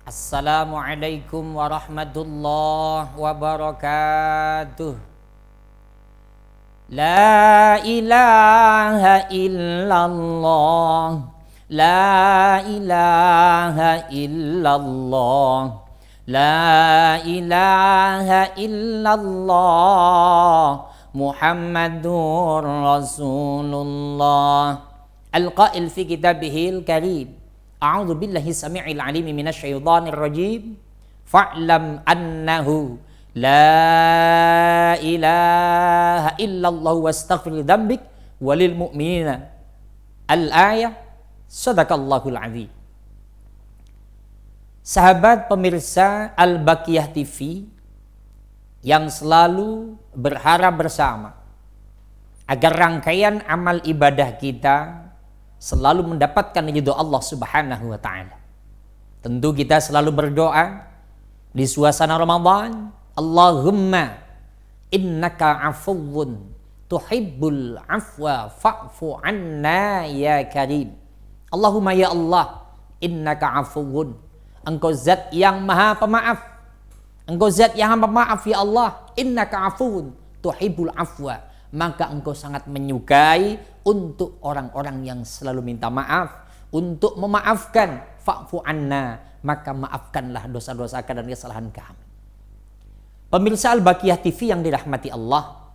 Assalamualaikum warahmatullahi wabarakatuh. La ilaha illallah. La ilaha illallah. La ilaha illallah. Muhammadur Rasulullah. Al-qail fi kitabihil karim. A'udzu billahi samii'il 'aliim minasyaitonir rajiim. Fa'lam annahu la ilaha illallah wastaghfir lidzambik walil mu'minina. Al-ayah. Shadaqallahul 'azim. Sahabat pemirsa Al-Baqiyah TV yang selalu berharap bersama agar rangkaian amal ibadah kita selalu mendapatkan ridho Allah Subhanahu wa taala. Tentu kita selalu berdoa di suasana Ramadan, Allahumma innaka afuwun tuhibbul afwa fa'fu anna ya karim. Allahumma ya Allah, innaka afuwun. Engkau zat yang maha pemaaf. Engkau zat yang maha pemaaf ya Allah. Innaka afuwun tuhibbul afwa. Maka engkau sangat menyukai untuk orang-orang yang selalu minta maaf, untuk memaafkan. Fa'fu anna, maka maafkanlah dosa-dosa dan kesalahan kami. Pemirsa Al-Baqiyah TV yang dirahmati Allah,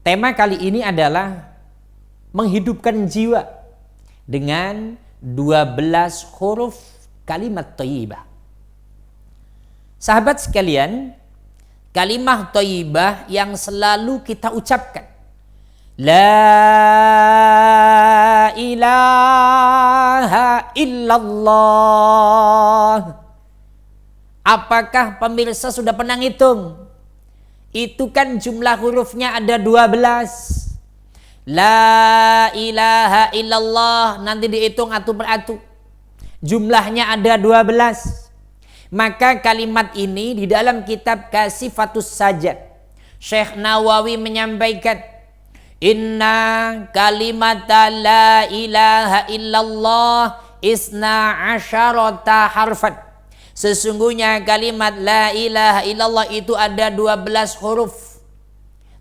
tema kali ini adalah menghidupkan jiwa dengan 12 huruf kalimat thayyibah. Sahabat sekalian, kalimah thayyibah yang selalu kita ucapkan, la ilaha illallah. Apakah pemirsa sudah pernah ngitung? Itu kan jumlah hurufnya ada 12. La ilaha illallah, nanti dihitung atu per atu. Jumlahnya ada 12. Maka kalimat ini di dalam kitab Kasifatus Sajad, Syekh Nawawi menyampaikan, inna kalimata la ilaha illallah isna asyarata harfan. Sesungguhnya kalimat la ilaha illallah itu ada 12 huruf.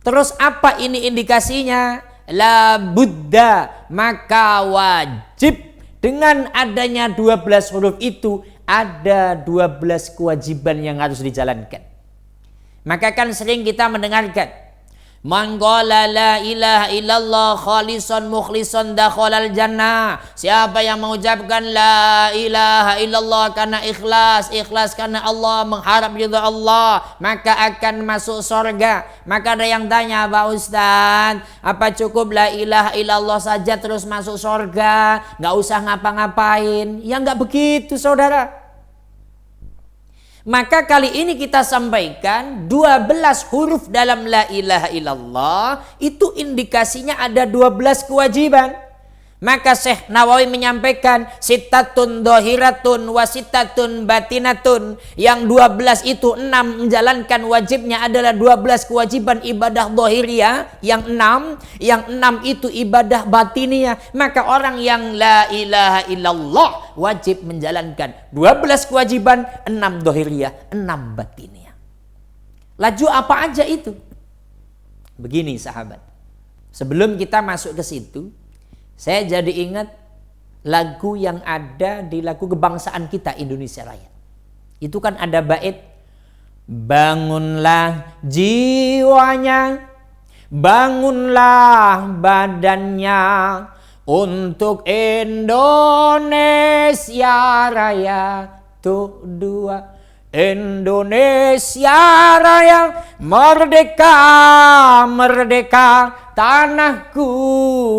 Terus apa ini indikasinya? La buddha, maka wajib dengan adanya 12 huruf itu ada 12 kewajiban yang harus dijalankan. Maka kan sering kita mendengarkan, man qala la ilaha illallah khalisan mukhlisan dakhalal jannah. Siapa yang mengucapkan la ilaha illallah karena ikhlas karena Allah, mengharap ridha Allah, maka akan masuk surga. Maka ada yang tanya, Pak Ustaz, apa cukup la ilaha illallah saja terus masuk surga, nggak usah ngapa-ngapain? Ya nggak begitu, saudara. Maka kali ini kita sampaikan 12 huruf dalam la ilaha illallah itu indikasinya ada 12 kewajiban. Maka Syekh Nawawi menyampaikan sittatun dhahiratun wa sittatun batinatun. Yang 12 itu 6 menjalankan wajibnya adalah 12 kewajiban ibadah dhahiriyah, yang 6 itu ibadah batiniyah. Maka orang yang la ilaha illallah wajib menjalankan 12 kewajiban, 6 dhahiriyah, 6 batiniyah. Laju apa aja itu? Begini sahabat, sebelum kita masuk ke situ, saya jadi ingat lagu yang ada di lagu kebangsaan kita Indonesia Raya. Itu kan ada bait, bangunlah jiwanya, bangunlah badannya untuk Indonesia Raya. Tuh dua, Indonesia Raya, merdeka, merdeka, tanahku,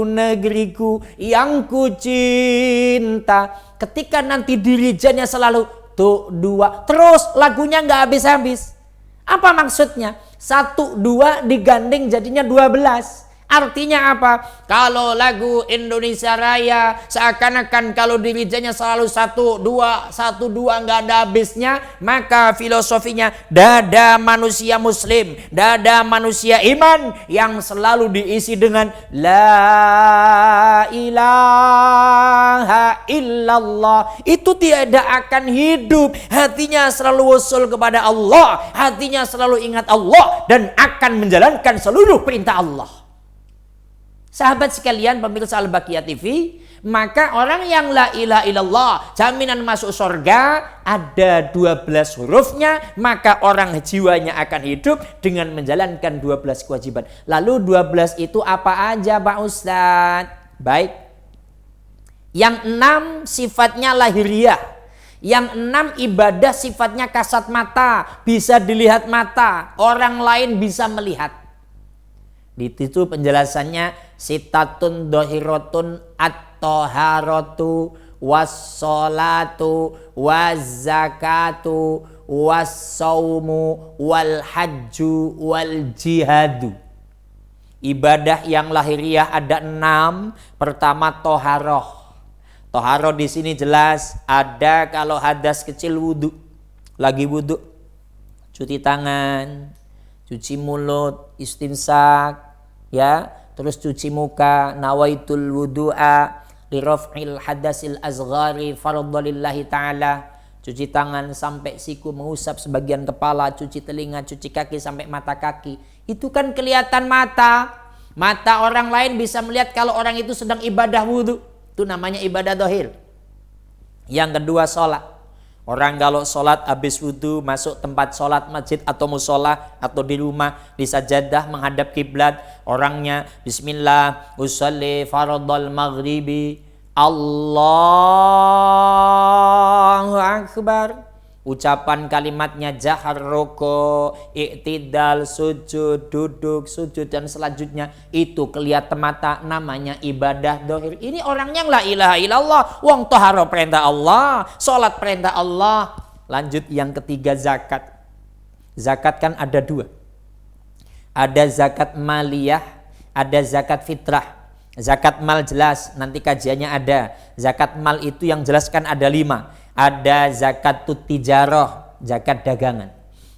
negeriku yang ku cinta. Ketika nanti dirijannya selalu tuh dua, terus lagunya nggak habis-habis. Apa maksudnya? 1, 2 digandeng jadinya 12. Artinya apa? Kalau lagu Indonesia Raya seakan-akan kalau dirijennya selalu satu dua nggak ada habisnya, maka filosofinya dada manusia muslim, dada manusia iman yang selalu diisi dengan la ilaha illallah, itu tidak akan hidup. Hatinya selalu usul kepada Allah, hatinya selalu ingat Allah dan akan menjalankan seluruh perintah Allah. Sahabat sekalian pemirsa Al-Baqiyah TV, maka orang yang la ilaha illallah jaminan masuk surga ada 12 hurufnya, maka orang jiwanya akan hidup dengan menjalankan 12 kewajiban. Lalu 12 itu apa aja Pak Ustadz? Baik, yang 6 sifatnya lahiriah, yang 6 ibadah sifatnya kasat mata, bisa dilihat mata, orang lain bisa melihat. Di situ penjelasannya sitatun dohirotun at-toharatu was-sholatu waz-zakatu was-saumu wal-hajju wal-jihadu. Ibadah yang lahiriah ada 6. Pertama toharoh. Toharoh di sini jelas ada kalau hadas kecil wudu, lagi wudu, cuci tangan, cuci mulut, istinsak, ya, terus cuci muka, nawaitul wudu'a liraf'il hadasil azghari fardhalillahi ta'ala, cuci tangan sampai siku, mengusap sebagian kepala, cuci telinga, cuci kaki sampai mata kaki. Itu kan kelihatan mata. Mata orang lain bisa melihat kalau orang itu sedang ibadah wudu. Itu namanya ibadah dohir. Yang kedua sholat. Orang kalau sholat habis wudu masuk tempat sholat masjid atau musola atau di rumah di sajadah menghadap kiblat, orangnya bismillah usolli fardhal maghribi Allahu akbar, ucapan kalimatnya jahar, roko, iktidal, sujud, duduk, sujud dan selanjutnya itu kelihatan mata, namanya ibadah dohir. Ini orang yang la ilaha illallah, wong toharo perintah Allah, sholat perintah Allah. Lanjut yang ketiga zakat. Zakat kan ada 2. Ada zakat maliyah, ada zakat fitrah. Zakat mal jelas, nanti kajiannya ada. Zakat mal itu yang jelaskan ada 5. Ada zakat tijarah, zakat dagangan.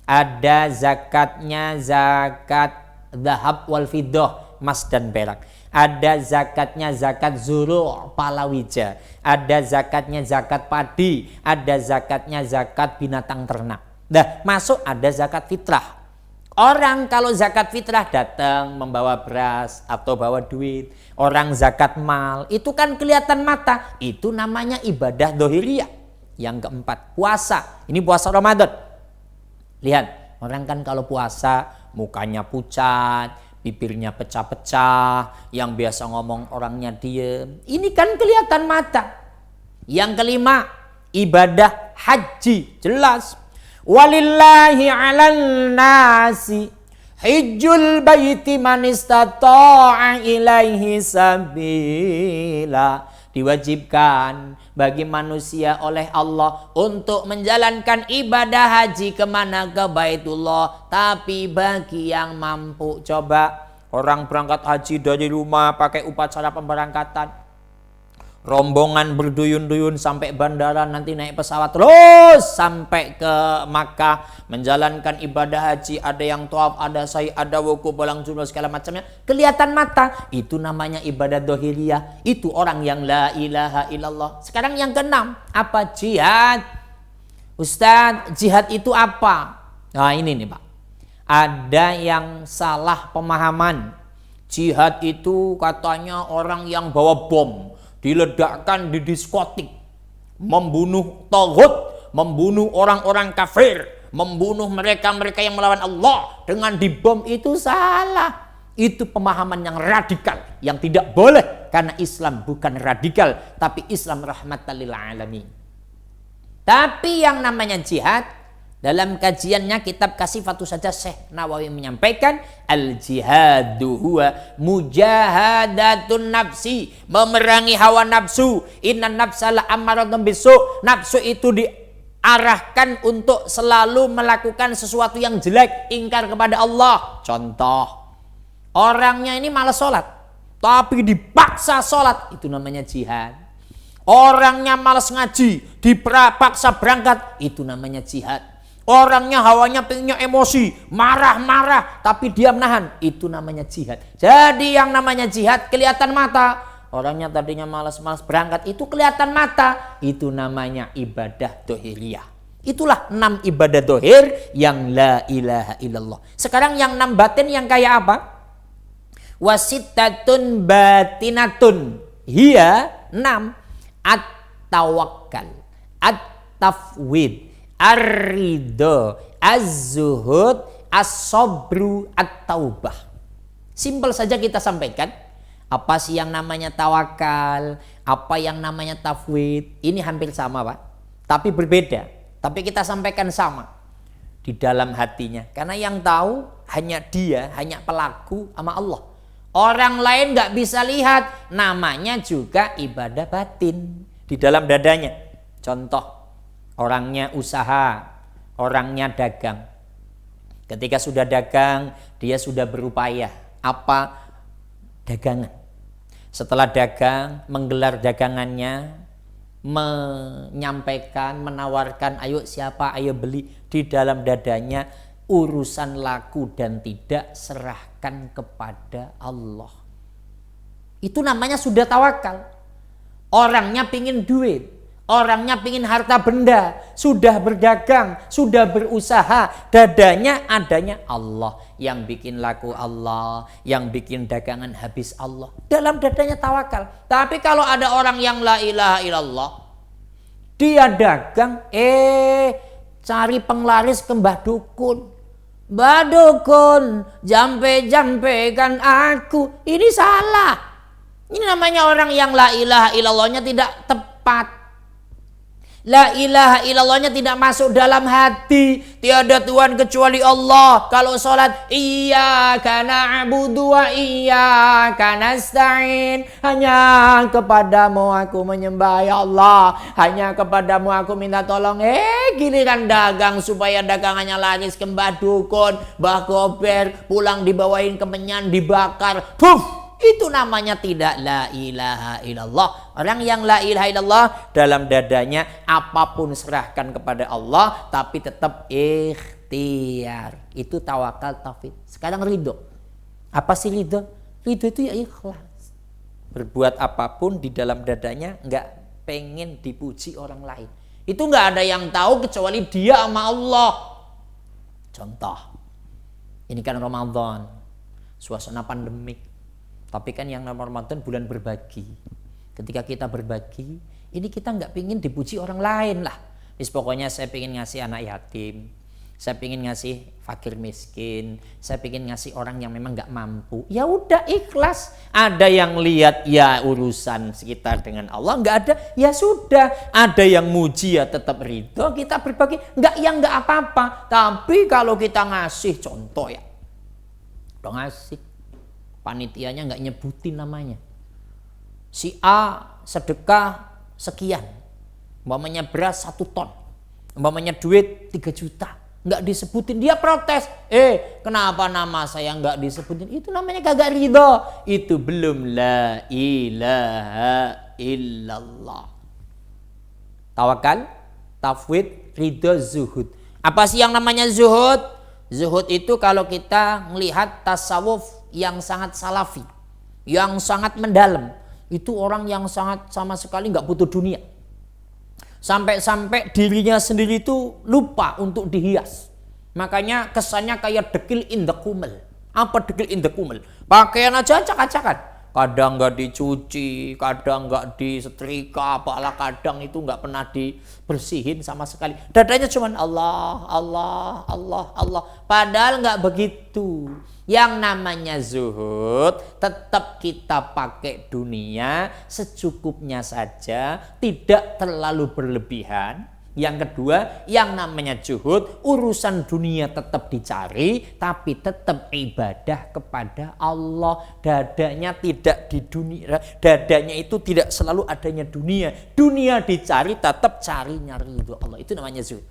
Ada zakatnya zakat zahab wal fiddah, emas dan perak. Ada zakatnya zakat zuru' palawija. Ada zakatnya zakat padi. Ada zakatnya zakat binatang ternak. Nah, masuk ada zakat fitrah. Orang kalau zakat fitrah datang membawa beras atau bawa duit. Orang zakat mal itu kan kelihatan mata. Itu namanya ibadah dohiriyah. Yang keempat, puasa. Ini puasa Ramadan. Lihat, orang kan kalau puasa mukanya pucat, bibirnya pecah-pecah, yang biasa ngomong orangnya diem. Ini kan kelihatan mata. Yang kelima, ibadah haji. Jelas. Walillahi 'alan nasi hijjul baiti man istata'a ilaihi sabila. Diwajibkan bagi manusia oleh Allah untuk menjalankan ibadah haji kemana? Ke Baitullah. Tapi bagi yang mampu, coba orang berangkat haji dari rumah pakai upacara pemberangkatan, rombongan berduyun-duyun sampai bandara, nanti naik pesawat terus sampai ke Makkah menjalankan ibadah haji. Ada yang tawaf, ada sa'i, ada wukuf, bolang jumlah segala macamnya, kelihatan mata. Itu namanya ibadah dohiriyah. Itu orang yang la ilaha illallah. Sekarang yang keenam, apa? Jihad. Ustaz, jihad itu apa? Nah ini nih Pak, ada yang salah pemahaman. Jihad itu katanya orang yang bawa bom, diledakkan di diskotik, membunuh taghut, membunuh orang-orang kafir, membunuh mereka-mereka yang melawan Allah dengan dibom. Itu salah. Itu pemahaman yang radikal, yang tidak boleh, karena Islam bukan radikal, tapi Islam rahmatan lil alamin. Tapi yang namanya jihad, dalam kajiannya kitab Kasifatus Saja Syekh Nawawi menyampaikan al-jihadu huwa mujahadatun nafsi, memerangi hawa nafsu. Inna nafsa la ammaratun bisu'. Nafsu itu diarahkan untuk selalu melakukan sesuatu yang jelek, ingkar kepada Allah. Contoh, Orangnya ini malas sholat, tapi dipaksa sholat, itu namanya jihad. Orangnya malas ngaji, dipaksa berangkat, itu namanya jihad. Orangnya hawanya pengennya emosi, marah-marah, tapi diam nahan, itu namanya jihad. Jadi yang namanya jihad kelihatan mata. Orangnya tadinya malas-malas berangkat, itu kelihatan mata, itu namanya ibadah dohiriyah. Itulah 6 ibadah dohir yang la ilaha illallah. Sekarang yang 6 batin yang kayak apa? Wasittatun batinatun hiya 6. At-tawakkal, at-tafwid, ar-ridho, az-zuhud, as-sabru, at-taubah. Simpel saja kita sampaikan. Apa sih yang namanya tawakal, apa yang namanya tafwid. Ini hampir sama Pak, tapi berbeda. Tapi kita sampaikan sama di dalam hatinya. Karena yang tahu hanya dia, hanya pelaku sama Allah. Orang lain gak bisa lihat, namanya juga ibadah batin di dalam dadanya. Contoh, orangnya usaha, orangnya dagang. Ketika sudah dagang, dia sudah berupaya. Apa? Dagangan. Setelah dagang, menggelar dagangannya, menyampaikan, menawarkan, ayo siapa, ayo beli. Di dalam dadanya, urusan laku dan tidak serahkan kepada Allah. Itu namanya sudah tawakal. Orangnya pingin duit, orangnya pingin harta benda, sudah berdagang, sudah berusaha, dadanya adanya Allah. Yang bikin laku Allah, yang bikin dagangan habis Allah. Dalam dadanya tawakal. Tapi kalau ada orang yang la ilaha illallah, dia dagang, cari penglaris ke Mbah Dukun. Mbah Dukun, jampe-jampekan aku. Ini salah. Ini namanya orang yang la ilaha illallahnya tidak tepat. La ilaha illallahnya tidak masuk dalam hati. Tiada Tuhan kecuali Allah. Kalau sholat, iyyaka na'budu wa iyyaka nasta'in. Hanya kepadamu aku menyembah ya Allah. Hanya kepadamu aku minta tolong. Giliran dagang supaya dagangannya laris ke Mbah Dukun, Mbah Gober, pulang dibawain kemenyan, dibakar. Puff! Itu namanya tidak la ilaha illallah. Orang yang la ilaha illallah dalam dadanya apapun serahkan kepada Allah, tapi tetap ikhtiar. Itu tawakal tauhid. Sekarang ridho. Apa sih ridho? Ridho itu ya ikhlas. Berbuat apapun di dalam dadanya nggak pengen dipuji orang lain. Itu nggak ada yang tahu kecuali dia sama Allah. Contoh, ini kan Ramadan, suasana pandemik. Tapi kan yang namanya Ramadan bulan berbagi. Ketika kita berbagi, ini kita nggak pingin dipuji orang lain lah. Pokoknya saya pingin ngasih anak yatim, saya pingin ngasih fakir miskin, saya pingin ngasih orang yang memang nggak mampu. Ya udah ikhlas. Ada yang lihat ya urusan sekitar dengan Allah, nggak ada ya sudah. Ada yang muji ya tetap ridho. Kita berbagi nggak apa-apa. Tapi kalau kita ngasih contoh ya, udah ngasih. Panitianya nggak nyebutin namanya. Si A sedekah sekian, umpamanya beras 1 ton, umpamanya duit 3 juta, nggak disebutin. Dia protes, kenapa nama saya nggak disebutin? Itu namanya kagak ridho. Itu belum la ilaha illallah. Tawakal, tafwid, ridho, zuhud. Apa sih yang namanya zuhud? Zuhud itu kalau kita melihat tasawuf yang sangat salafi, yang sangat mendalam, itu orang yang sangat sama sekali nggak butuh dunia. Sampai-sampai dirinya sendiri itu lupa untuk dihias. Makanya kesannya kayak dekil in the kumel. Apa dekil in the kumel? Pakaian aja acak-acakan. Kadang nggak dicuci, kadang nggak disetrika, apalah kadang itu nggak pernah dibersihin sama sekali. Dadanya cuman Allah, Allah, Allah, Allah. Padahal nggak begitu. Yang namanya zuhud tetap kita pakai dunia secukupnya saja, tidak terlalu berlebihan. Yang kedua, yang namanya zuhud, urusan dunia tetap dicari, tapi tetap ibadah kepada Allah. Dadanya tidak di dunia, dadanya itu tidak selalu adanya dunia. Dunia dicari, tetap carinya ridho Allah. Itu namanya zuhud.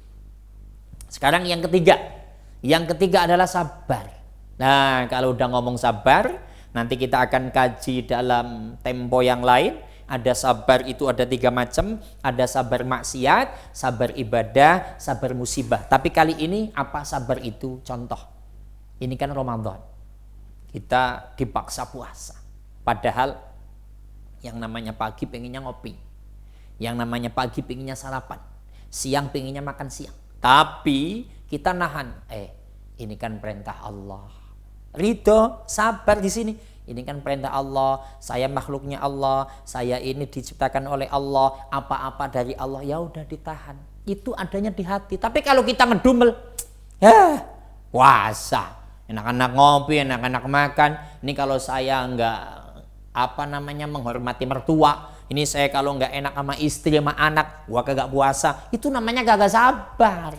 Sekarang yang ketiga adalah sabar. Nah, kalau udah ngomong sabar, nanti kita akan kaji dalam tempo yang lain. Ada sabar itu ada 3 macam, ada sabar maksiat, sabar ibadah, sabar musibah. Tapi kali ini apa sabar itu? Contoh, ini kan Ramadan, kita dipaksa puasa. Padahal yang namanya pagi pengennya ngopi, yang namanya pagi pengennya sarapan, siang pengennya makan siang. Tapi kita nahan, ini kan perintah Allah. Ridho, sabar di sini. Ini kan perintah Allah, saya makhluknya Allah, saya ini diciptakan oleh Allah, apa-apa dari Allah, ya udah ditahan. Itu adanya di hati. Tapi kalau kita ngedumel, puasa, enak-enak ngopi, enak-enak makan. Ini kalau saya menghormati mertua, ini saya kalau nggak enak sama istri sama anak, gua kagak puasa. Itu namanya kagak sabar.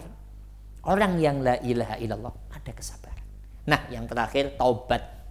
Orang yang la ilaha illallah ada kesabaran. Nah, yang terakhir taubat.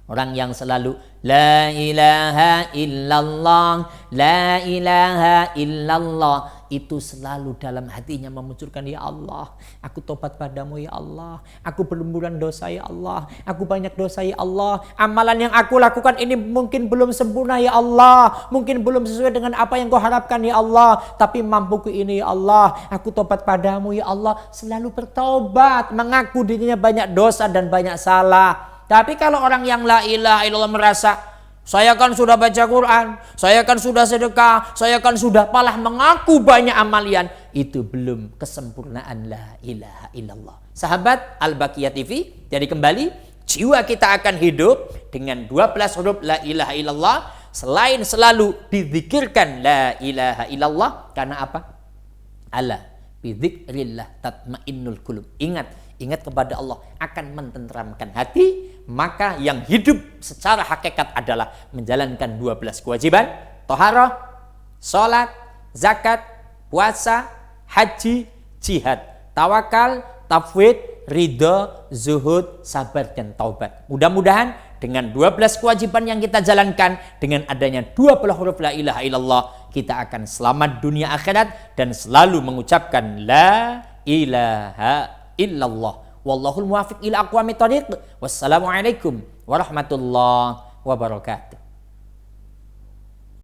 Orang yang selalu la ilaha illallah, la ilaha illallah, itu selalu dalam hatinya memunculkan, ya Allah, aku tobat padamu ya Allah, aku berlemburan dosa ya Allah, aku banyak dosa ya Allah, amalan yang aku lakukan ini mungkin belum sempurna ya Allah, mungkin belum sesuai dengan apa yang kau harapkan ya Allah, tapi mampuku ini ya Allah, aku tobat padamu ya Allah. Selalu bertobat, mengaku dirinya banyak dosa dan banyak salah. Tapi kalau orang yang la ilaha illallah merasa, saya kan sudah baca Quran, saya kan sudah sedekah, saya kan sudah malah mengaku banyak amalian, itu belum kesempurnaan la ilaha illallah. Sahabat Al-Baqiyah TV, jadi kembali, jiwa kita akan hidup dengan 12 huruf la ilaha illallah, selain selalu dizikirkan la ilaha illallah. Karena apa? Ala bidzikrillah tatmainnul qulub. Ingat kepada Allah akan mententeramkan hati. Maka yang hidup secara hakikat adalah menjalankan 12 kewajiban: toharoh, sholat, zakat, puasa, haji, jihad, tawakal, tafwid, ridho, zuhud, sabar, dan taubat. Mudah-mudahan dengan 12 kewajiban yang kita jalankan, dengan adanya 20 huruf la ilaha illallah, kita akan selamat dunia akhirat dan selalu mengucapkan la ilaha illallah. Wallahul muwaffiq ila aqwamit thoriq. Wassalamualaikum warahmatullahi wabarakatuh.